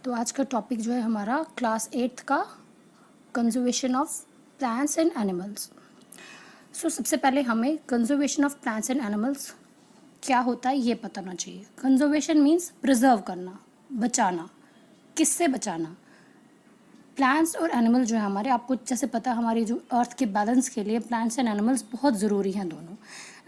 तो आज का टॉपिक जो है हमारा क्लास 8th का conservation of plants and animals. सबसे पहले हमें conservation of plants and animals क्या होता है ये पता होना चाहिए। कंजर्वेशन मीन्स प्रिजर्व करना, बचाना। किससे बचाना? प्लांट्स और एनिमल जो है हमारे, आपको जैसे पता है हमारी जो अर्थ के बैलेंस के लिए प्लांट्स एंड एनिमल्स बहुत ज़रूरी हैं दोनों,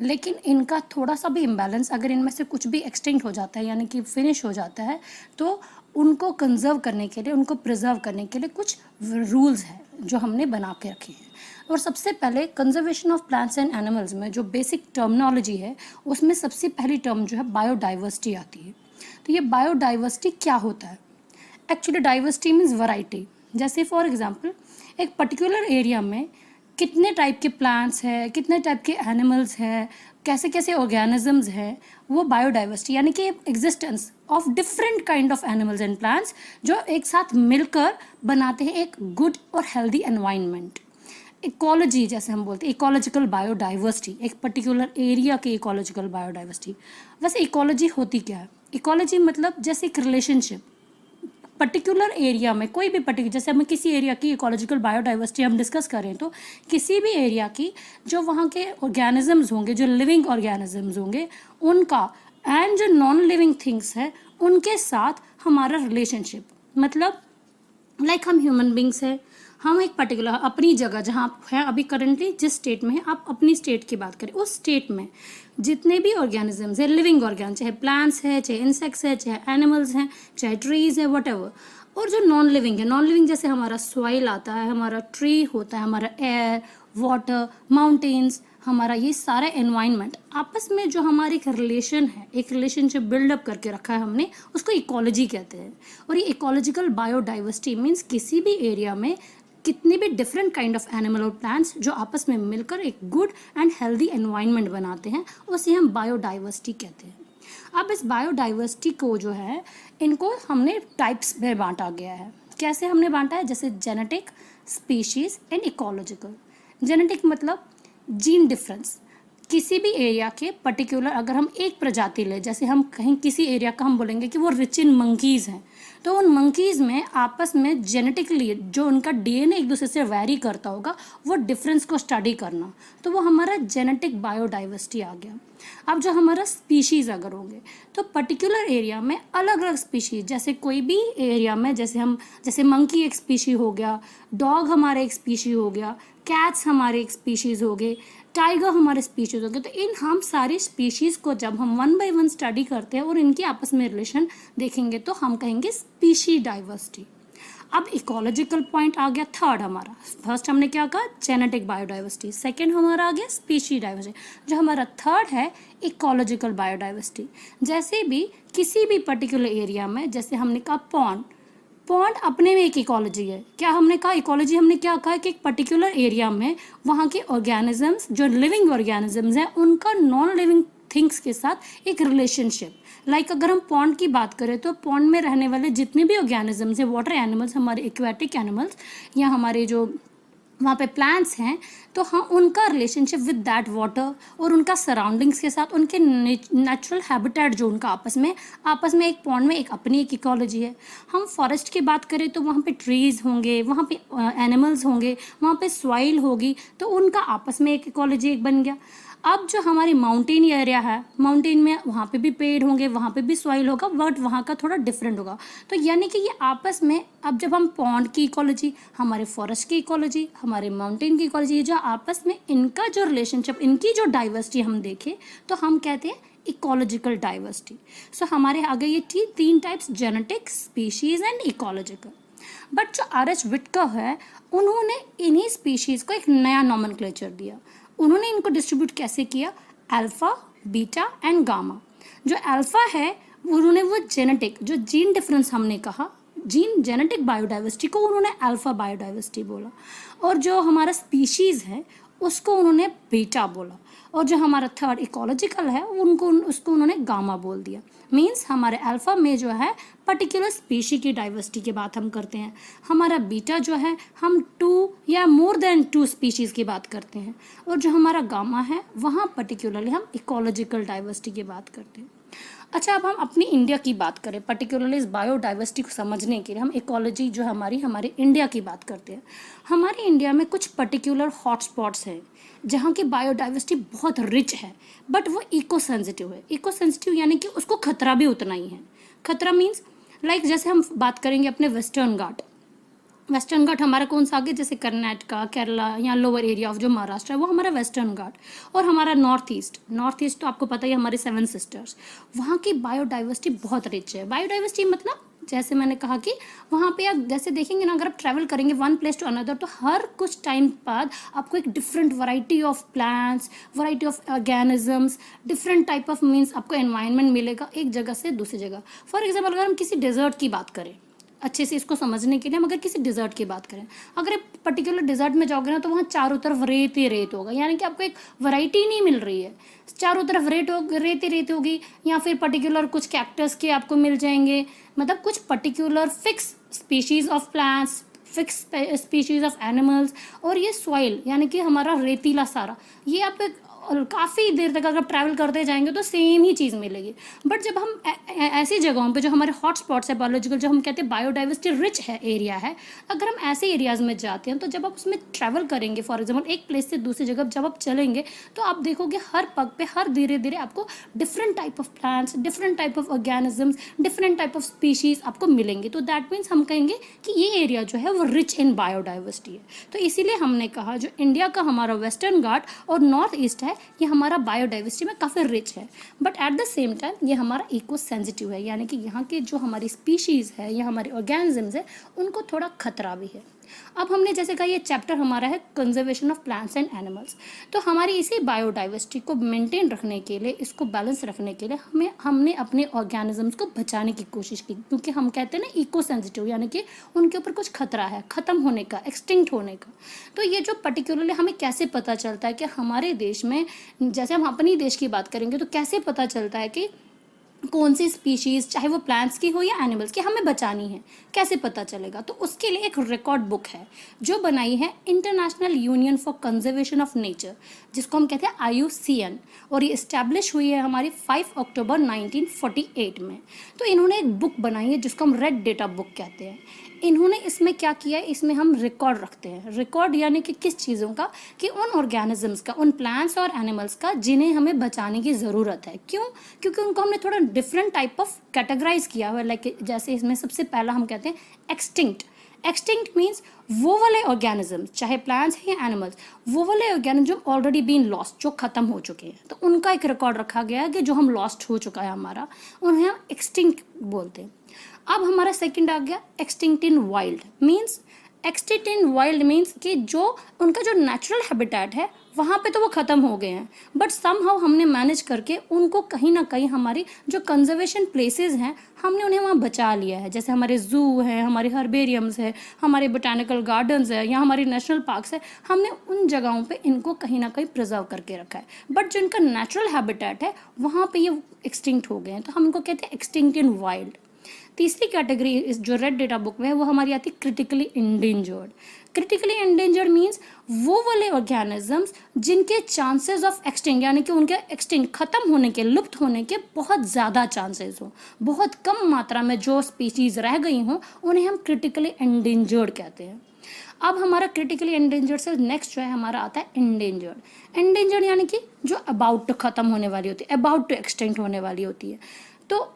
लेकिन इनका थोड़ा सा भी इम्बैलेंस, अगर इनमें से कुछ भी एक्सटिंक्ट हो जाता है यानी कि फिनिश हो जाता है, तो उनको कंजर्व करने के लिए, उनको प्रिजर्व करने के लिए कुछ रूल्स हैं जो हमने बना के रखे हैं। और सबसे पहले conservation of plants and animals में जो बेसिक टर्मिनोलॉजी है उसमें सबसे पहली टर्म जो है बायोडाइवर्सिटी आती है। तो ये बायोडाइवर्सिटी क्या होता है? Actually diversity means variety. जैसे फॉर एग्जांपल एक पर्टिकुलर एरिया में कितने टाइप के प्लांट्स हैं, कितने टाइप के एनिमल्स हैं, कैसे कैसे ऑर्गेनिजम्स हैं, वो बायोडाइवर्सिटी यानी कि existence of different kind of animals and plants जो एक साथ मिलकर बनाते हैं एक गुड और हेल्दी एनवायरनमेंट। इकोलॉजी जैसे हम बोलते हैं, इकोलॉजिकल बायोडाइवर्सिटी, एक पर्टिकुलर एरिया की इकोलॉजिकल बायोडाइवर्सिटी। वैसे इकोलॉजी होती क्या है? इकोलॉजी मतलब जैसे एक रिलेशनशिप पर्टिकुलर एरिया में, कोई भी पर्टिकुलर, जैसे हम किसी एरिया की इकोलॉजिकल बायोडाइवर्सिटी हम डिस्कस करें तो किसी भी एरिया की जो वहाँ के ऑर्गेनिजम्स होंगे, जो लिविंग ऑर्गेनिजम्स होंगे उनका, एंड जो नॉन लिविंग थिंग्स है उनके साथ हमारा रिलेशनशिप, मतलब लाइक हम ह्यूमन बींग्स हैं, हम एक पर्टिकुलर अपनी जगह जहाँ आप हैं अभी करंटली जिस स्टेट में है, आप अपनी स्टेट की बात करें, उस स्टेट में जितने भी ऑर्गेनिजम्स है, लिविंग ऑर्गेन, चाहे प्लांट्स है, चाहे इंसेक्ट्स है, चाहे एनिमल्स हैं, चाहे ट्रीज है, वट और जो नॉन लिविंग है, नॉन लिविंग जैसे हमारा सॉइल आता है, हमारा ट्री होता है, हमारा एयर, वाटर, माउंटेन्स, हमारा ये सारा एनवायरनमेंट, आपस में जो हमारी एक रिलेशन है, एक रिलेशनशिप बिल्डअप करके रखा है हमने, उसको इकोलॉजी कहते हैं। और ये इकोलॉजिकल बायोडाइवर्सिटी मीन्स किसी भी एरिया में कितने भी डिफरेंट काइंड ऑफ एनिमल और प्लांट्स जो आपस में मिलकर एक गुड एंड हेल्दी एनवायरनमेंट बनाते हैं, उसे हम बायोडाइवर्सिटी कहते हैं। अब इस बायोडाइवर्सिटी को जो है, इनको हमने टाइप्स में बांटा गया है। कैसे हमने बांटा है? जैसे genetic, species and ecological. Genetic मतलब जीन डिफरेंस, किसी भी एरिया के पर्टिकुलर अगर हम एक प्रजाति लें, जैसे हम कहीं किसी एरिया का हम बोलेंगे कि वो रिच इन मंकीज़ हैं, तो उन मंकीज़ में आपस में जेनेटिकली जो उनका डीएनए एक दूसरे से वैरी करता होगा, वो डिफरेंस को स्टडी करना, तो वो हमारा जेनेटिक बायोडाइवर्सिटी आ गया। अब जो हमारा स्पीशीज़ अगर होंगे तो पर्टिकुलर एरिया में अलग अलग स्पीशीज़, जैसे कोई भी एरिया में, जैसे मंकी एक स्पीशी हो गया, डॉग हमारा एक स्पीशी हो गया, कैट्स हमारे एक स्पीशीज़ हो गए, टाइगर हमारे स्पीशीज़ हो गए। तो इन हम सारी स्पीशीज़ को जब हम वन बाय वन स्टडी करते हैं और इनकी आपस में रिलेशन देखेंगे तो हम कहेंगे स्पीशी डाइवर्सिटी। अब इकोलॉजिकल पॉइंट आ गया थर्ड हमारा। फर्स्ट हमने क्या कहा? Genetic biodiversity. सेकेंड हमारा आ गया स्पीशी डाइवर्सिटी। जो हमारा थर्ड है इकोलॉजिकल बायोडाइवर्सिटी। जैसे भी किसी भी पर्टिकुलर एरिया में, जैसे हमने कहा पॉन्ड अपने में एक इकोलॉजी है। क्या हमने कहा? इकोलॉजी हमने क्या कहा कि एक पर्टिकुलर एरिया में वहाँ के ऑर्गेनिजम्स, जो लिविंग ऑर्गेनिजम्स हैं, उनका नॉन लिविंग थिंग्स के साथ एक रिलेशनशिप। लाइक अगर हम पॉन्ड की बात करें तो पॉन्ड में रहने वाले जितने भी ऑर्गेनिजम्स हैं, वाटर एनिमल्स, हमारे एक्वेटिक एनिमल्स या हमारे जो वहाँ पे प्लांट्स हैं, तो हाँ उनका रिलेशनशिप विद दैट वाटर और उनका सराउंडिंग्स के साथ, उनके नेचुरल हैबिटेट जो उनका आपस में एक पॉन्ड में एक अपनी एक इकोलॉजी है। हम फॉरेस्ट की बात करें तो वहाँ पे ट्रीज़ होंगे, वहाँ पे एनिमल्स होंगे, वहाँ पे सॉइल होगी, तो उनका आपस में एक इकोलॉजी एक बन गया। अब जो हमारी माउंटेन एरिया है, माउंटेन में वहाँ पे भी पेड़ होंगे, वहाँ पे भी सॉइल होगा, बट वहाँ का थोड़ा डिफरेंट होगा। तो यानी कि ये आपस में, अब जब हम पॉन्ड की इकोलॉजी, हमारे फॉरेस्ट की इकोलॉजी, हमारे माउंटेन की इकोलॉजी, जो आपस में इनका जो रिलेशनशिप, इनकी जो डाइवर्सिटी हम देखें तो हम कहते हैं इकोलॉजिकल डाइवर्सिटी। सो हमारे आगे ये तीन types, genetic, species and ecological. But जो आर.एच. विटकर है, उन्होंने इन्हीं स्पीशीज़ को एक नया नॉमेनक्लेचर दिया। उन्होंने इनको डिस्ट्रीब्यूट कैसे किया? Alpha, beta and gamma. जो अल्फ़ा है उन्होंने वो जेनेटिक, जो जीन डिफरेंस हमने कहा, जेनेटिक बायोडाइवर्सिटी को उन्होंने अल्फ़ा बायोडाइवर्सिटी बोला, और जो हमारा स्पीशीज़ है उसको उन्होंने बीटा बोला, और जो हमारा थर्ड इकोलॉजिकल है उसको उन्होंने गामा बोल दिया। मीन्स हमारे अल्फ़ा में जो है पर्टिकुलर स्पीशी की डाइवर्सिटी की बात हम करते हैं, हमारा बीटा जो है हम 2 या मोर देन 2 स्पीशीज़ की बात करते हैं, और जो हमारा गामा है वहाँ पर्टिकुलरली हम इकोलॉजिकल डाइवर्सिटी की बात करते हैं। अच्छा, अब हम अपनी इंडिया की बात करें, पर्टिकुलरली इस बायोडाइवर्सिटी को समझने के लिए हम इकोलॉजी जो हमारे इंडिया की बात करते हैं। हमारे इंडिया में कुछ पर्टिकुलर हॉटस्पॉट्स हैं जहाँ की बायोडाइवर्सिटी बहुत रिच है, बट वो इको सेंसिटिव है। इको सेंसिटिव यानी कि उसको खतरा भी उतना ही है। खतरा मीन्स लाइक जैसे हम बात करेंगे अपने वेस्टर्न घाट। वेस्टर्न घाट हमारा कौन सा आगे, जैसे कर्नाटका, केरला या लोअर एरिया ऑफ जो महाराष्ट्र है वो हमारा वेस्टर्न घाट। और हमारा नॉर्थ ईस्ट तो आपको पता ही है, हमारे 7 सिस्टर्स, वहाँ की बायोडाइवर्सिटी बहुत रिच है। बायोडाइवर्सिटी मतलब जैसे मैंने कहा कि वहाँ पे आप जैसे देखेंगे ना, अगर आप ट्रैवल करेंगे वन प्लेस टू अनदर, तो हर कुछ टाइम बाद आपको एक different variety of plants, variety of organisms, different type of means आपको एनवायरनमेंट मिलेगा एक जगह से दूसरी जगह। फॉर एग्जाम्पल अगर हम किसी डेजर्ट की बात करें, अच्छे से इसको समझने के लिए हम अगर किसी डिज़र्ट की बात करें, अगर एक पर्टिकुलर डिज़र्ट में जाओगे ना तो वहाँ चारों तरफ रेत ही रेत होगा, यानी कि आपको एक वैरायटी नहीं मिल रही है। चारों तरफ रेत ही रेत होगी, या फिर पर्टिकुलर कुछ कैक्टस के आपको मिल जाएंगे, मतलब कुछ particular fix species of plants, fix species of animals. और ये सॉइल यानी कि हमारा रेतीला सारा, ये आप काफ़ी देर तक अगर आप ट्रैवल करते जाएंगे तो सेम ही चीज़ मिलेगी। बट जब हम ऐसी जगहों पे जो हमारे हॉट स्पॉट्स है बायोलॉजिकल, जो हम कहते हैं बायोडाइवर्सिटी रिच है एरिया है, अगर हम ऐसे एरियाज़ में जाते हैं तो जब आप उसमें ट्रैवल करेंगे, फॉर एग्जाम्पल एक प्लेस से दूसरी जगह जब आप चलेंगे, तो आप देखोगे हर पग पे हर धीरे धीरे आपको different type of plants, different type of organisms, different type of species आपको मिलेंगे। तो दैट मीन्स हम कहेंगे कि ये एरिया जो है वो रिच इन बायोडाइवर्सिटी है। तो इसीलिए हमने कहा जो इंडिया का हमारा वेस्टर्न घाट और नॉर्थ ईस्ट है, ये हमारा बायोडाइवर्सिटी में काफ़ी रिच है, but at the same time ये हमारा इको सेंसिटिव है, यानी कि यहाँ के जो हमारी स्पीशीज़ है या हमारे ऑर्गेनिजम्स है उनको थोड़ा खतरा भी है। अब हमने जैसे कहा ये चैप्टर हमारा है conservation of plants and animals. तो हमारी इसी बायोडाइवर्सिटी को मेंटेन रखने के लिए, इसको बैलेंस रखने के लिए हमने अपने ऑर्गेनिजम्स को बचाने की कोशिश की, क्योंकि हम कहते हैं ना इको सेंसिटिव, यानी कि उनके ऊपर कुछ खतरा है ख़त्म होने का, एक्सटिंक्ट होने का। तो ये जो पर्टिकुलरली हमें कैसे पता चलता है कि हमारे देश में, जैसे हम अपनी देश की बात करेंगे तो कैसे पता चलता है कि कौन सी स्पीशीज़, चाहे वो प्लांट्स की हो या एनिमल्स की, हमें बचानी है, कैसे पता चलेगा? तो उसके लिए एक रिकॉर्ड बुक है जो बनाई है international union for conservation of nature, जिसको हम कहते हैं IUCN, और ये इस्टेब्लिश हुई है हमारी 5 अक्टूबर 1948 में। तो इन्होंने एक बुक बनाई है जिसको हम रेड डेटा बुक कहते हैं। इन्होंने इसमें क्या किया है, इसमें हम रिकॉर्ड रखते हैं। रिकॉर्ड यानी कि किस चीज़ों का, कि उन ऑर्गेनिजम्स का, उन प्लांट्स और एनिमल्स का जिन्हें हमें बचाने की ज़रूरत है। क्यों? क्योंकि उनको हमने थोड़ा डिफरेंट टाइप ऑफ कैटेगराइज किया हुआ है। लाइक जैसे इसमें सबसे पहला हम कहते हैं एक्सटिंक्ट। एक्सटिंक्ट मीन्स वो वाले ऑर्गेनिजम्स, चाहे प्लांट्स हैं या एनिमल्स, वो वाले ऑर्गेनिज्म ऑलरेडी बीन लॉस्ट, जो ख़त्म हो चुके हैं, तो उनका एक रिकॉर्ड रखा गया है कि जो हम लॉस्ट हो चुका है हमारा, उन्हें हम एक्सटिंक्ट बोलते हैं। अब हमारा सेकंड आ गया एक्सटिंक्ट इन वाइल्ड। मीन्स एक्सटिंक्ट इन वाइल्ड मीन्स कि जो उनका जो नेचुरल हैबिटेट है वहाँ पे तो वो ख़त्म हो गए हैं, बट समहाउ हमने मैनेज करके उनको कहीं ना कहीं हमारी जो कंजर्वेशन प्लेसेस हैं हमने उन्हें वहाँ बचा लिया है। जैसे हमारे ज़ू हैं, हमारे हर्बेरियम्स है, हमारे बोटानिकल गार्डन्स है, या हमारे नेशनल पार्क्स है, हमने उन जगहों पे इनको कहीं ना कहीं प्रिजर्व करके रखा है। बट जो इनका नेचुरल हैबिटेट है वहाँ पे ये एक्सटिंक्ट हो गए हैं, तो हम इनको कहते हैं एक्सटिंक्ट इन वाइल्ड। तीसरी कैटेगरी इस जो रेड डेटा बुक में है वो हमारी आती है critically endangered. Critically endangered means वो वाले ऑर्गेनिजम्स जिनके चांसेस ऑफ एक्सटिंक्ट, यानी कि उनके एक्सटिंक्ट खत्म होने के, लुप्त होने के बहुत ज़्यादा चांसेस हो, बहुत कम मात्रा में जो स्पीशीज़ रह गई हों उन्हें हम क्रिटिकली इंडेंजर्ड कहते हैं। अब हमारा क्रिटिकली इंडेंजर्ड से नेक्स्ट जो है हमारा आता है इंडेंजर्ड। इंडेंजर्ड यानी कि जो अबाउट टू ख़त्म होने वाली होती है, अबाउट टू एक्सटिंक्ट होने वाली होती है। तो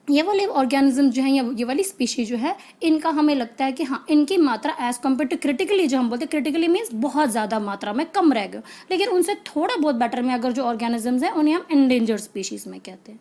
ये वाले ऑर्गेनिज्म जो है या ये वाली स्पीशीज जो है, इनका हमें लगता है कि हाँ इनकी मात्रा एज कम्पेयर टू क्रिटिकली, जो हम बोलते हैं क्रिटिकली मीन्स बहुत ज़्यादा मात्रा में कम रह गए, लेकिन उनसे थोड़ा बहुत बेटर में अगर जो ऑर्गेनिजम्स हैं उन्हें हम एंडेंजर्ड स्पीशीज़ में कहते हैं।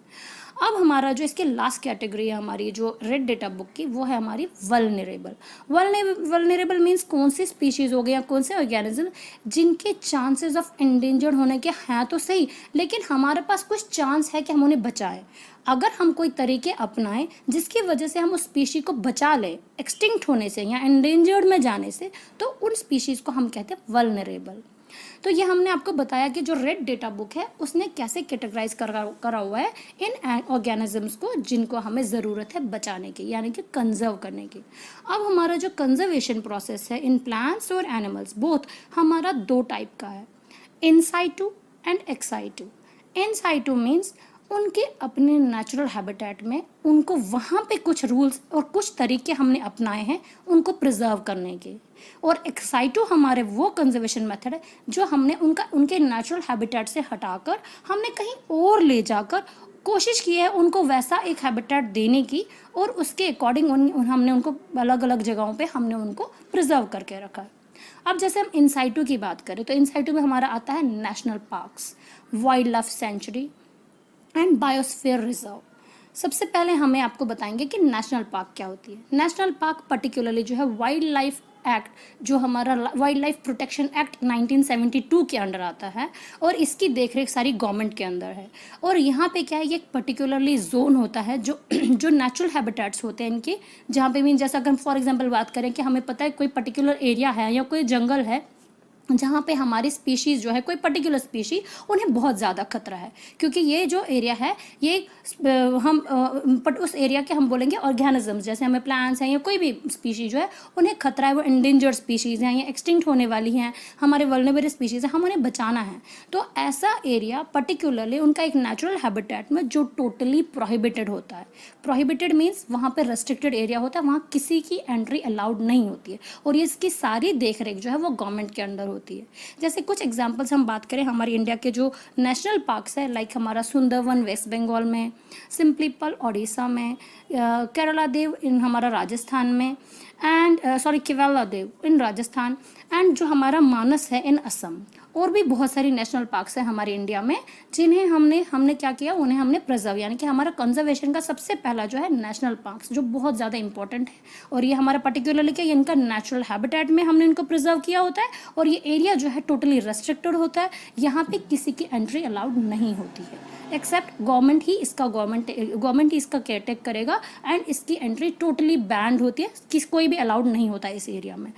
अब हमारा जो इसके लास्ट कैटेगरी है हमारी जो रेड डेटा बुक की, वो है हमारी वल्नरेबल। वल्नरेबल मीन्स कौन सी स्पीशीज़ हो गई या कौन से ऑर्गेनिज्म जिनके चांसेस ऑफ एंडेंजर्ड होने के हैं तो सही, लेकिन हमारे पास कुछ चांस है कि हम उन्हें बचाएं। अगर हम कोई तरीके अपनाएं जिसकी वजह से हम उस स्पीशी को बचा लें एक्सटिंक्ट होने से या एंडेंजर्ड में जाने से, तो उन स्पीशीज़ को हम कहते हैं वल्नरेबल। तो ये हमने आपको बताया कि जो रेड डेटा बुक है उसने कैसे कैटेगराइज करा हुआ है इन ऑर्गेनिजम्स को जिनको हमें ज़रूरत है बचाने की, यानी कि कंजर्व करने की। अब हमारा जो कंजर्वेशन प्रोसेस है इन प्लांट्स और एनिमल्स बोथ, हमारा दो टाइप का है, इन साइटू एंड एक्स साइटू। इन साइटू मीन्स उनके अपने नेचुरल हैबिटेट में उनको वहाँ पे कुछ रूल्स और कुछ तरीके हमने अपनाए हैं उनको प्रिजर्व करने के। और एक्साइटो हमारे वो कंजर्वेशन मेथड है जो हमने उनके नेचुरल हैबिटेट से हटाकर हमने कहीं और ले जाकर कोशिश की है उनको वैसा एक हैबिटेट देने की, और उसके अकॉर्डिंग हमने उनको अलग अलग जगहों पे हमने उनको प्रिजर्व करके रखा है। अब जैसे हम इंसाइटो की बात करें तो इंसाइटो में हमारा आता है national parks, wild life sanctuary and biosphere reserve. सबसे पहले हमें आपको बताएंगे कि नेशनल पार्क क्या होती है। नेशनल पार्क पर्टिकुलरली जो है वाइल्ड लाइफ एक्ट, जो हमारा वाइल्ड लाइफ प्रोटेक्शन एक्ट 1972 के अंडर आता है, और इसकी देखरेख सारी गवर्नमेंट के अंदर है। और यहाँ पे क्या है, ये एक पर्टिकुलरली जोन होता है जो जो नेचुरल हैबिटेट्स होते हैं इनके, जहाँ पे मीन जैसा अगर फॉर एग्जांपल बात करें कि हमें पता है कोई पर्टिकुलर एरिया है या कोई जंगल है जहाँ पे हमारी स्पीशीज़ जो है कोई पर्टिकुलर स्पीशी उन्हें बहुत ज़्यादा खतरा है, क्योंकि ये जो एरिया है ये हम उस एरिया के हम बोलेंगे ऑर्गेनिज्म, जैसे हमें प्लांट्स हैं या कोई भी स्पीशी जो है उन्हें खतरा है, वो इंडेंजर्ड स्पीशीज़ हैं या एक्सटिंक्ट होने वाली हैं, हमारे वल्नरेबल स्पीशीज़ हैं, हम उन्हें बचाना है। तो ऐसा एरिया पर्टिकुलरली उनका एक नेचुरल हैबिटेट में जो टोटली प्रोहिबिटेड होता है। प्रोहिबिटेड मीन्स वहाँ पर रेस्ट्रिक्टेड एरिया होता है, वहाँ किसी की एंट्री अलाउड नहीं होती है, और ये इसकी सारी देखरेख जो है वो गवर्नमेंट के अंडर होती है। जैसे कुछ एग्जांपल्स हम बात करें हमारी इंडिया के जो नेशनल पार्क्स है, लाइक हमारा सुंदरवन वेस्ट बंगाल में, सिम्पलीपल ओडिशा में, केरला देव इन हमारा राजस्थान में, and Keoladeo in Rajasthan, and जो हमारा मानस है इन असम। और भी बहुत सारी नेशनल पार्क्स हैं हमारे इंडिया में जिन्हें हमने क्या किया, उन्हें हमने प्रिजर्व, यानी कि हमारा कंजर्वेशन का सबसे पहला जो है नेशनल पार्क्स, जो बहुत ज़्यादा इंपॉर्टेंट है। और ये हमारा पर्टिकुलरली क्या, इनका नेचुरल हैबिटेट में हमने इनको प्रिजर्व किया होता है, और ये एरिया जो है टोटली रेस्ट्रिक्टेड होता है, यहाँ पे किसी की एंट्री अलाउड नहीं होती है, एक्सेप्ट गवर्नमेंट ही इसका केयरटेक करेगा, एंड इसकी एंट्री टोटली बैंड होती है, कोई भी अलाउड नहीं होता है इस एरिया में।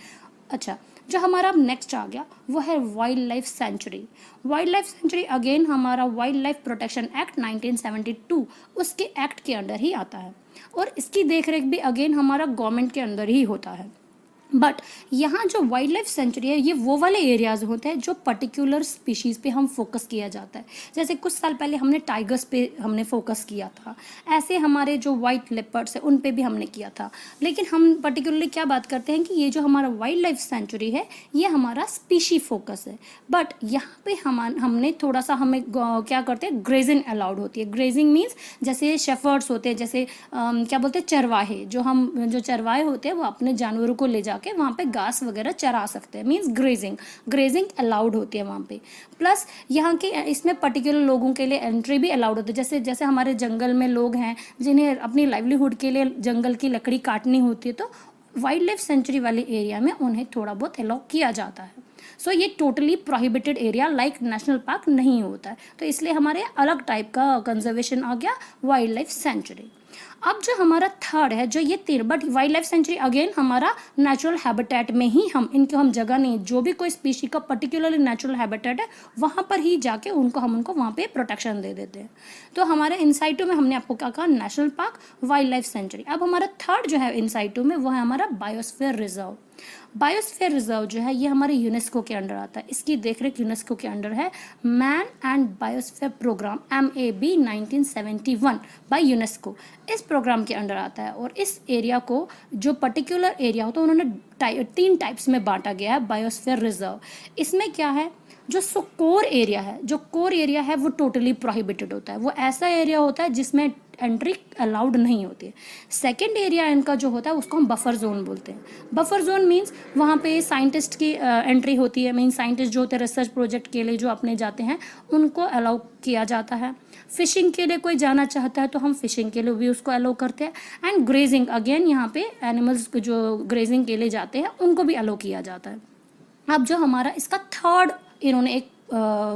अच्छा, जो हमारा अब नेक्स्ट आ गया वो है wild life sanctuary. Wild life sanctuary again हमारा वाइल्ड लाइफ प्रोटेक्शन एक्ट 1972 उसके एक्ट के अंडर ही आता है, और इसकी देखरेख भी अगेन हमारा गवर्नमेंट के अंदर ही होता है। बट यहाँ जो वाइल्ड लाइफ सेंचुरी है ये वो वाले एरियाज होते हैं जो पर्टिकुलर स्पीशीज़ पे हम फोकस किया जाता है। जैसे कुछ साल पहले हमने टाइगर्स पे हमने फोकस किया था, ऐसे हमारे जो वाइट लेपर्ड्स है उन पे भी हमने किया था। लेकिन हम पर्टिकुलरली क्या बात करते हैं कि ये जो हमारा वाइल्ड लाइफ सेंचुरी है ये हमारा स्पीशी फोकस है। बट यहाँ पे हमने थोड़ा सा हमें क्या करते हैं, ग्रेजिंग अलाउड होती है। ग्रेजिंग मीन्स जैसे शेफर्ड्स होते हैं, जैसे क्या बोलते हैं, चरवाहे, जो चरवाहे होते हैं वो अपने जानवरों को ले जाके वहाँ पे घास वगैरह चरा सकते हैं, मीन्स ग्रेजिंग अलाउड होती है वहाँ पे। प्लस यहाँ के इसमें पर्टिकुलर लोगों के लिए एंट्री भी अलाउड होती है, जैसे हमारे जंगल में लोग हैं जिन्हें अपनी लाइवलीहुड के लिए जंगल की लकड़ी काटनी होती है, तो वाइल्ड लाइफ सेंचुरी वाले एरिया में उन्हें थोड़ा बहुत अलाउ किया जाता है। सो ये totally prohibited area like national park नहीं होता है, तो इसलिए हमारे अलग टाइप का कंजर्वेशन आ गया वाइल्ड लाइफ सेंचुरी। अब जो हमारा थर्ड है, जो ये but wild life sanctuary again हमारा नेचुरल हैबिटेट में ही हम जगह नहीं, जो भी कोई स्पीशी का पर्टिकुलरली नेचुरल हैबिटेट है वहाँ पर ही जाके हम उनको वहाँ पे प्रोटेक्शन दे देते हैं। तो हमारे इंसाइटो में हमने आपको क्या कहा, national park, wild life sanctuary. अब हमारा थर्ड जो है इंसाइटो में वो है हमारा बायोस्फीयर रिजर्व। बायोस्फीयर रिजर्व जो है ये हमारे यूनेस्को के अंडर आता है, इसकी देखरेख यूनेस्को के अंडर है, man and biosphere programme MAB 1971 by UNESCO, इस प्रोग्राम के अंडर आता है। और इस एरिया को जो पर्टिकुलर एरिया होता है उन्होंने 3 टाइप्स में बांटा गया है बायोस्फीयर रिजर्व। इसमें क्या है, जो कोर एरिया है वो टोटली प्रोहिबिटेड होता है, वो ऐसा एरिया होता है जिसमें एंट्री अलाउड नहीं होती है। सेकेंड एरिया इनका जो होता है उसको हम बफर जोन बोलते हैं। बफर जोन मीन्स वहाँ पे साइंटिस्ट की एंट्री होती है, मीन्स साइंटिस्ट जो होते हैं रिसर्च प्रोजेक्ट के लिए जो अपने जाते हैं उनको अलाउ किया जाता है। फिशिंग के लिए कोई जाना चाहता है तो हम फिशिंग के लिए भी उसको अलाउ करते हैं। एंड ग्रेजिंग अगेन यहाँ पे एनिमल्स जो ग्रेजिंग के लिए जाते हैं उनको भी अलाउ किया जाता है। अब जो हमारा इसका थर्ड इन्होंने एक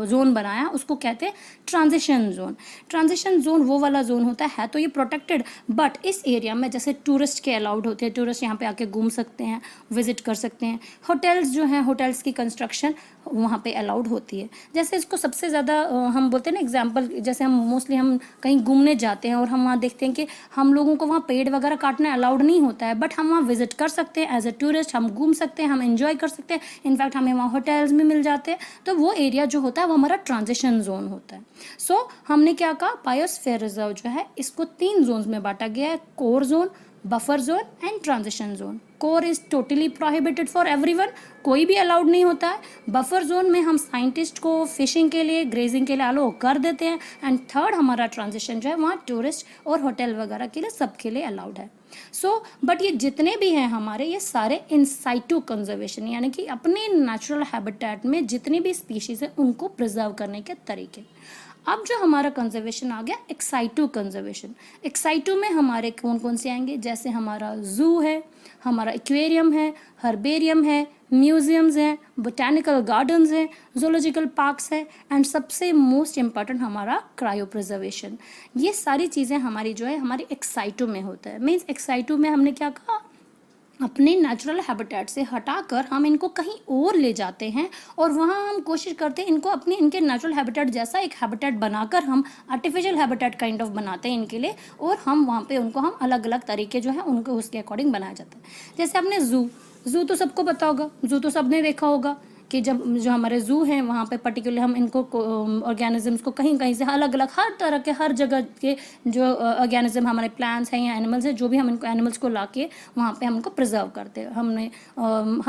जोन बनाया उसको कहते हैं ट्रांजिशन जोन। ट्रांजिशन जोन वो वाला जोन होता है तो ये प्रोटेक्टेड, बट इस एरिया में जैसे टूरिस्ट के अलाउड होते हैं, टूरिस्ट यहाँ पे आके घूम सकते हैं, विजिट कर सकते हैं। होटल्स जो हैं, होटल्स की कंस्ट्रक्शन वहाँ पे अलाउड होती है। जैसे इसको सबसे ज़्यादा हम बोलते हैं ना एग्जाम्पल, जैसे हम मोस्टली हम कहीं घूमने जाते हैं और हम वहाँ देखते हैं कि हम लोगों को वहाँ पेड़ वगैरह काटना अलाउड नहीं होता है, बट हम वहाँ विजिट कर सकते हैं एज ए टूरिस्ट, हम घूम सकते हैं, हम एंजॉय कर सकते हैं, इनफैक्ट हमें वहाँ होटल्स भी मिल जाते हैं। तो वो एरिया जो होता है वो हमारा ट्रांजिशन जोन होता है। सो हमने क्या कहा, बायोस्फीयर रिजर्व जो है इसको 3 जोन्स में बांटा गया है, core zone, buffer zone and transition zone. Core is totally prohibited for everyone, कोई भी अलाउड नहीं होता है। बफर जोन में हम साइंटिस्ट को फिशिंग के लिए, ग्रेजिंग के लिए अलाउ कर देते हैं। एंड थर्ड हमारा ट्रांजिशन जो है वहाँ टूरिस्ट और होटल वगैरह के लिए, सबके लिए अलाउड है। बट ये जितने भी हैं हमारे, ये सारे इन साइटू कंजर्वेशन, यानी कि अपने नेचुरल हैबिटेट में जितनी भी स्पीशीज है उनको प्रिजर्व करने के तरीके। अब जो हमारा कंजर्वेशन आ गया एक्साइटू कंजर्वेशन। एक्साइटू में हमारे कौन कौन से आएंगे, जैसे हमारा जू है, हमारा एक्वेरियम है, हर्बेरियम है, म्यूजियम्स हैं, बोटैनिकल गार्डन्स हैं, जोलॉजिकल पार्क्स है, एंड सबसे मोस्ट इम्पॉर्टेंट हमारा क्रायो प्रिजर्वेशन। ये सारी चीज़ें हमारी जो है हमारी एक्साइटू में होता है। मीन्स एक्साइटू में हमने क्या कहा, अपने नेचुरल हैबिटेट से हटाकर हम इनको कहीं और ले जाते हैं और वहाँ हम कोशिश करते हैं इनको अपने इनके नेचुरल हैबिटेट जैसा एक हैबिटेट बनाकर हम आर्टिफिशियल हैबिटेट काइंड ऑफ बनाते हैं इनके लिए, और हम वहाँ पे उनको हम अलग अलग तरीके जो है उनको उसके अकॉर्डिंग बनाया जाता है। जैसे आपने जू तो सबको पता होगा, जू तो सबने देखा होगा कि जब जो हमारे जू हैं वहाँ पे पर्टिकुलर हम इनको ऑर्गेनिजम्स को कहीं कहीं से अलग अलग हर तरह के हर जगह के जो ऑर्गेनिज्म हमारे प्लांट्स हैं या एनिमल्स हैं, जो भी हम इनको एनिमल्स को ला के वहाँ पे हम इनको प्रिजर्व करते हैं। हमने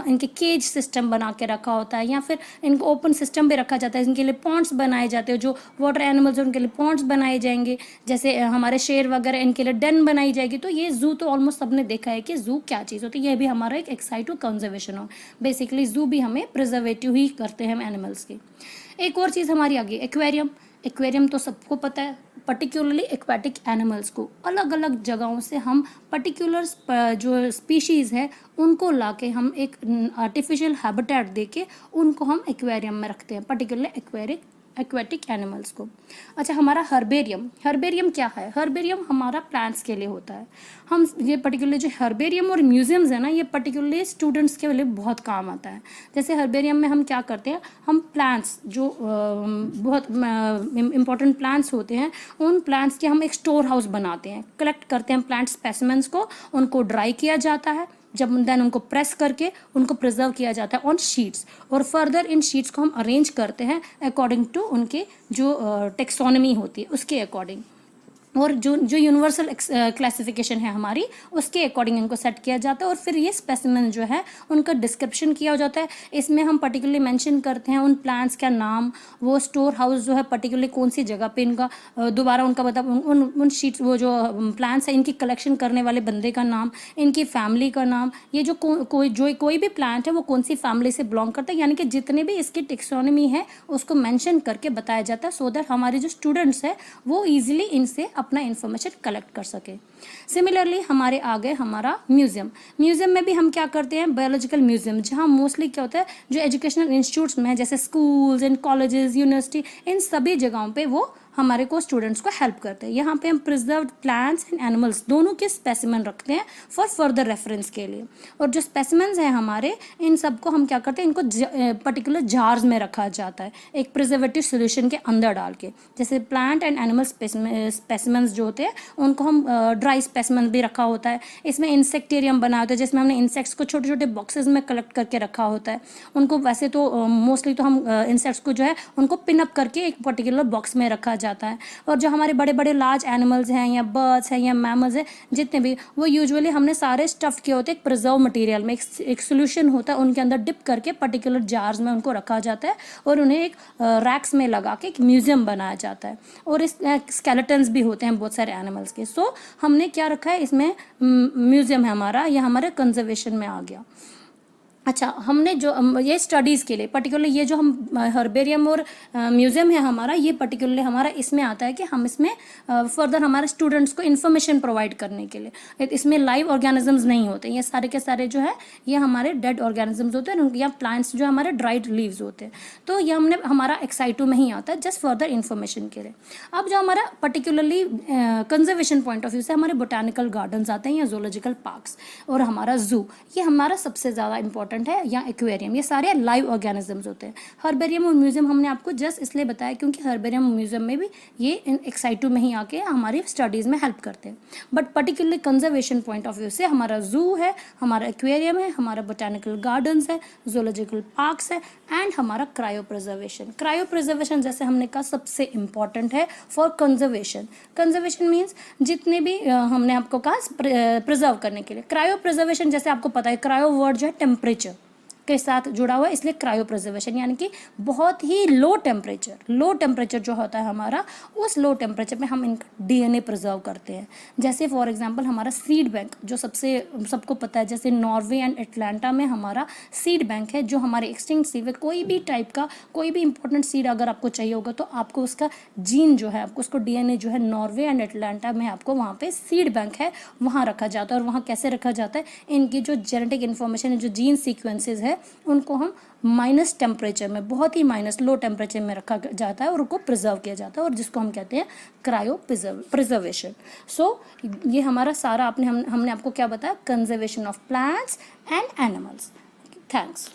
इनके केज सिस्टम बना के रखा होता है, या फिर इनको ओपन सिस्टम भी रखा जाता है, इनके लिए पॉन्ड्स बनाए जाते हैं। जो वाटर एनिमल्स हैं उनके लिए पॉन्ड्स बनाए जाएंगे, जैसे हमारे शेर वगैरह इनके लिए डेन बनाई जाएगी। तो ये जू तो ऑलमोस्ट सबने देखा है कि जू क्या चीज़ होती है। ये भी हमारा एक एक्साइटू कंजर्वेशन हो। बेसिकली जू भी हमें प्रिजर्वेटिव ही करते हैं हम एनिमल्स की। एक और चीज़ हमारी आ गई एक्वेरियम। एक्वेरियम तो सबको पता है, पर्टिकुलरली एक्वेटिक एनिमल्स को अलग अलग जगहों से हम पर्टिकुलर जो स्पीशीज़ है उनको लाके हम एक आर्टिफिशियल हैबिटेट देके उनको हम एक्वेरियम में रखते हैं, पर्टिकुलर एक्वेटिक एनिमल्स को। अच्छा, हमारा हर्बेरियम क्या है? हर्बेरियम हमारा प्लांट्स के लिए होता है। हम ये पर्टिकुलर जो हर्बेरियम और म्यूजियम्स है ना, ये पर्टिकुलरली स्टूडेंट्स के लिए बहुत काम आता है। जैसे हर्बेरियम में हम क्या करते हैं, हम प्लांट्स जो बहुत इम्पोर्टेंट प्लांट्स होते हैं, उन प्लांट्स के हम एक स्टोर हाउस बनाते हैं, कलेक्ट करते हैं प्लांट स्पेसिमेंट्स को, उनको ड्राई किया जाता है, जब देन उनको प्रेस करके उनको प्रिजर्व किया जाता है ऑन शीट्स, और फर्दर इन शीट्स को हम अरेंज करते हैं अकॉर्डिंग टू उनके जो टेक्सोनमी होती है उसके अकॉर्डिंग, और जो यूनिवर्सल क्लासिफिकेशन है हमारी उसके अकॉर्डिंग इनको सेट किया जाता है। और फिर ये स्पेसिमेन जो है उनका डिस्क्रिप्शन किया जाता है। इसमें हम पर्टिकुलरली मेंशन करते हैं उन प्लांट्स का नाम, वो स्टोर हाउस जो है पर्टिकुलरली कौन सी जगह पे इनका दोबारा उनका मतलब उन शीट्स, वो जो प्लांट्स है इनकी कलेक्शन करने वाले बंदे का नाम, इनकी फैमिली का नाम, ये जो कोई भी प्लांट है वो कौन सी फैमिली से बिलोंग करता है, यानी कि जितने भी इसकी टेक्सोनमी है उसको मेंशन करके बताया जाता है, सो दैट हमारे जो स्टूडेंट्स है वो ईजिली इनसे अपना इंफॉर्मेशन कलेक्ट कर सके। सिमिलरली हमारे आगे हमारा म्यूजियम में भी हम क्या करते हैं, बायोलॉजिकल म्यूजियम, जहाँ मोस्टली क्या होता है जो एजुकेशनल इंस्टीट्यूट्स में जैसे स्कूल्स एंड कॉलेजेस, यूनिवर्सिटी, इन सभी जगहों पे वो हमारे को स्टूडेंट्स को हेल्प करते हैं। यहाँ पे हम प्रिजर्व्ड प्लांट्स एंड एनिमल्स दोनों के स्पेसिमेन रखते हैं फॉर फर्दर रेफरेंस के लिए। और जो स्पेसिमेंस हैं हमारे, इन सबको हम क्या करते हैं, इनको पर्टिकुलर जार्स में रखा जाता है एक प्रिजर्वेटिव सोल्यूशन के अंदर डाल के। जैसे प्लांट एंड एनिमल स्पेसिमेंस जो होते हैं उनको हम ड्राई स्पेसिमेन भी रखा होता है। इसमें इंसेक्टेरियम बना होता है जिसमें हमने इंसेक्ट्स को छोटे छोटे बॉक्सेस में कलेक्ट करके रखा होता है। उनको वैसे तो मोस्टली तो हम इंसेक्ट्स को जो है उनको पिनअप करके एक पर्टिकुलर बॉक्स में रखा जाता है। और जो हमारे बड़े बड़े लार्ज एनिमल्स हैं या बर्ड्स हैं या मैमल्स हैं जितने भी, वो यूजुअली हमने सारे स्टफ किए होते हैं एक प्रिजर्व मटेरियल में, एक सोल्यूशन होता है उनके अंदर डिप करके पर्टिकुलर जार्स में उनको रखा जाता है और उन्हें एक रैक्स में लगा के एक म्यूजियम बनाया जाता है। और इस स्केलेटन्स भी होते हैं बहुत सारे एनिमल्स के। सो हमने क्या रखा है, इसमें म्यूजियम है हमारा, यह हमारे कंजर्वेशन में आ गया। अच्छा, हमने जो ये स्टडीज़ के लिए पर्टिकुलर ये जो हम हर्बेरियम और म्यूज़ियम है हमारा, ये पर्टिकुलरली हमारा इसमें आता है कि हम इसमें फर्दर हमारे स्टूडेंट्स को इन्फॉर्मेशन प्रोवाइड करने के लिए, इसमें लाइव ऑर्गेनिजम्स नहीं होते, ये सारे के सारे जो है ये हमारे डेड ऑर्गेनिजम्स होते हैं या प्लांट्स जो हमारे ड्राइड लीव्स होते हैं। तो ये हमने हमारा एक्साइटू में ही आता है जस्ट फर्दर इन्फॉर्मेशन के लिए। अब जो हमारा particularly conservation point of view से हमारे बोटानिकल गार्डन्स आते हैं या जोलॉजिकल पार्क्स और हमारा जू, ये हमारा सबसे ज़्यादा इंपॉर्टेंट इंपॉर्टेंट है, या एक्वेरियम, ये सारे लाइव ऑर्गेनिजम्स होते हैं। हर्बेरियम और म्यूजियम हमने आपको जस्ट इसलिए बताया क्योंकि हर्बेरियम और म्यूजियम में भी ये एक्साइटू में ही आके हमारी स्टडीज़ में हेल्प करते हैं। But particularly conservation point of view से हमारा जू है, हमारा एक्वेरियम है, हमारा बोटानिकल गार्डन्स है, जोलॉजिकल पार्क्स है, एंड हमारा क्रायो प्रिजर्वेशन। क्रायो प्रिजर्वेशन जैसे हमने कहा सबसे इंपॉर्टेंट है फॉर कंजर्वेशन। कंजर्वेशन मीन्स जितने भी हमने आपको कहा प्रिजर्व करने के लिए। क्रायो प्रिजर्वेशन जैसे आपको पता है, क्रायो वर्ड जो है टेम्परेचर के साथ जुड़ा हुआ है, इसलिए क्रायो प्रिजर्वेशन यानी कि बहुत ही लो टेम्परेचर जो होता है हमारा, उस लो टेम्परेचर में हम इनका डीएनए प्रिजर्व करते हैं। जैसे फॉर एग्जांपल हमारा सीड बैंक जो सबको पता है, जैसे नॉर्वे एंड अटलांटा में हमारा सीड बैंक है, जो हमारे एक्सटिंक्ट सीड है, कोई भी टाइप का कोई भी इंपॉर्टेंट सीड अगर आपको चाहिए होगा तो आपको उसका जीन जो है, आपको उसको डीएनए जो है नॉर्वे एंड अटलांटा में आपको वहाँ पे सीड बैंक है वहाँ रखा जाता है। और वहाँ कैसे रखा जाता है, इनकी जो जेनेटिक इन्फॉर्मेशन है, जो जीन सीक्वेंसेस है, उनको हम माइनस टेम्परेचर में, बहुत ही माइनस लो टेम्परेचर में रखा जाता है और उनको प्रिजर्व किया जाता है, और जिसको हम कहते हैं क्रायो प्रिजर्वेशन। सो ये हमारा सारा हमने आपको क्या बताया, conservation of plants and animals. Thanks.